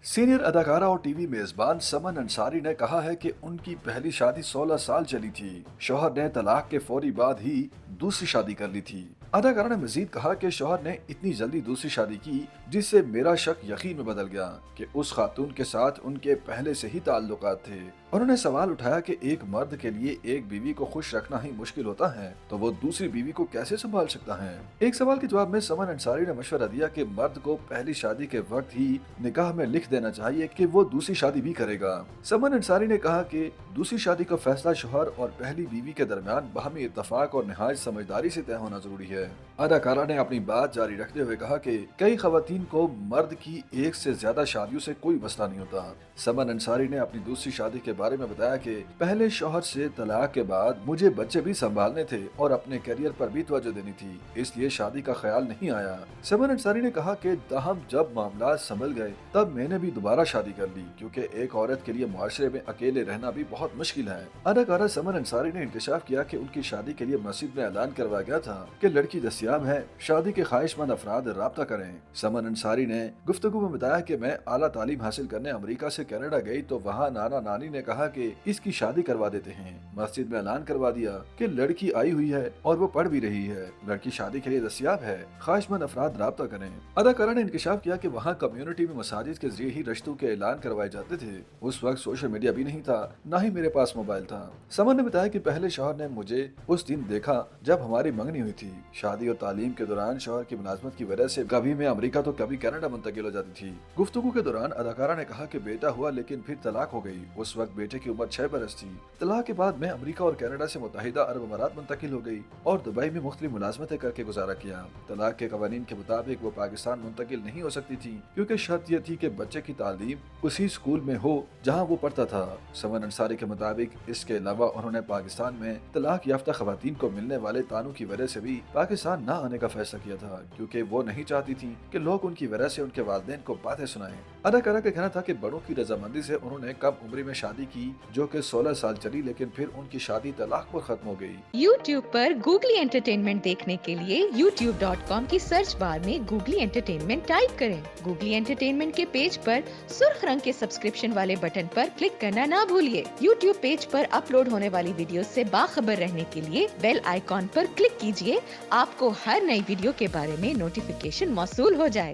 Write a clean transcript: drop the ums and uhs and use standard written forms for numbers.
Senior अदाकारा और TV मेजबान समन अंसारी ने कहा है कि उनकी पहली शादी 16 साल चली थी। शौहर ने तलाक के फौरी बाद ही दूसरी शादी कर ली थी। अदाकारा ने मजीद कहा कि शौहर ने इतनी जल्दी दूसरी शादी की जिससे मेरा शक यकीन में बदल गया कि उस खातून के साथ उनके पहले से ही ताल्लुकात थे। उन्होंने सवाल उठाया कि एक मर्द के लिए एक बीवी को खुश रखना ही मुश्किल होता है तो वो दूसरी बीवी को कैसे संभाल सकता है। एक सवाल के जवाब में समन अंसारी ने मशवरा दिया कि मर्द को पहली शादी के वक्त ही निकाह में लिख देना चाहिए कि वो दूसरी शादी भी करेगा। समन अंसारी ने कहा कि दूसरी शादी का फैसला शौहर और पहली बीवी के दरमियान बाहमी इत्तफाक और निहायत समझदारी से तय होना जरूरी है। अदाकारा ने अपनी बात जारी रखते हुए कहा कि कई खवातीन को मर्द की एक से ज्यादा शादियों से कोई मसला नहीं होता। समन अंसारी ने अपनी दूसरी शादी के बारे में बताया कि पहले शौहर से तलाक के बाद मुझे बच्चे भी संभालने थे और अपने करियर पर भी तवज्जो देनी थी, इसलिए शादी का ख्याल नहीं आया। समन अंसारी ने कहा कि ताहम जब मामला संभल गए तब मैंने भी दोबारा शादी कर ली क्योंकि एक औरत के लिए मुआशरे में अकेले रहना भी बहुत मुश्किल है। अदाकारा समन अंसारी ने इंकशाफ किया कि उनकी शादी के लिए मस्जिद में ऐलान करवाया गया था कि लड़की दस्तयाब है, शादी के ख्वाहिशमंद अफराद राब्ता करें। समन अंसारी ने गुफ्तगू में बताया कि मैं आला तालीम हासिल करने अमेरिका से कनाडा गई तो वहाँ नाना नानी ने कहा कि इसकी शादी करवा देते हैं। मस्जिद में ऐलान करवा दिया कि लड़की आई हुई है और वो पढ़ भी रही है, लड़की शादी के लिए दस्तयाब है, ख्वाहिशमंद अफराद राब्ता करें। अदाकारा ने इंकशाफ किया कि वहाँ कम्युनिटी में मसाजिद के जरिए ही रिश्तों के ऐलान करवाए जाते थे। उस वक्त सोशल मीडिया भी नहीं था, न ही मेरे पास मोबाइल था। समन ने बताया कि पहले शौहर ने मुझे उस दिन देखा जब हमारी मंगनी हुई थी। शादी और तालीम के दौरान शौहर की मुलाजमत की वजह से कभी मैं अमेरिका तो कभी कनाडा मुंतकिल हो जाती थी। गुफ्तगू के दौरान अदाकारा ने कहा कि बेटा हुआ लेकिन फिर तलाक हो गई। उस वक्त बेटे की उम्र 6 बरस थी। तलाक के बाद मैं अमेरिका और कनाडा से मुत्तहिदा अरब अमारात मुंतकिल हो गई और दुबई में मुख्तलिफ मुलाजमतें करके गुजारा किया। तलाक के कवानीन के मुताबिक वो पाकिस्तान मुंतकिल नहीं हो सकती थी क्योंकि शर्त यह थी कि बच्चे की तालीम उसी स्कूल में हो जहाँ वो पढ़ता था। समन अंसारी के मुताबिक इसके अलावा उन्होंने पाकिस्तान में तलाक याफ्ता खवातीन को मिलने वाले तानों की वजह से भी पाकिस्तान न आने का फैसला किया था क्योंकि वो नहीं चाहती थी कि लोग उनकी वजह से उनके वालिदैन को बातें सुनाएं। अदाकारा का कहना था कि बड़ों की रजामंदी से उन्होंने कम उम्र में शादी की जो कि 16 साल चली, लेकिन फिर उनकी शादी तलाक पर खत्म हो गई। YouTube पर गूगली एंटरटेनमेंट देखने के लिए youtube.com की सर्च बार में गूगली एंटरटेनमेंट टाइप करें। गूगली एंटरटेनमेंट के पेज पर सुर्ख रंग के सब्सक्रिप्शन वाले बटन पर क्लिक करना ना भूलिए। YouTube पेज पर अपलोड होने वाली वीडियो से बाखबर रहने के लिए बेल आइकॉन पर क्लिक कीजिए। आपको हर नई वीडियो के बारे में नोटिफिकेशन मौसूल हो जाएगा।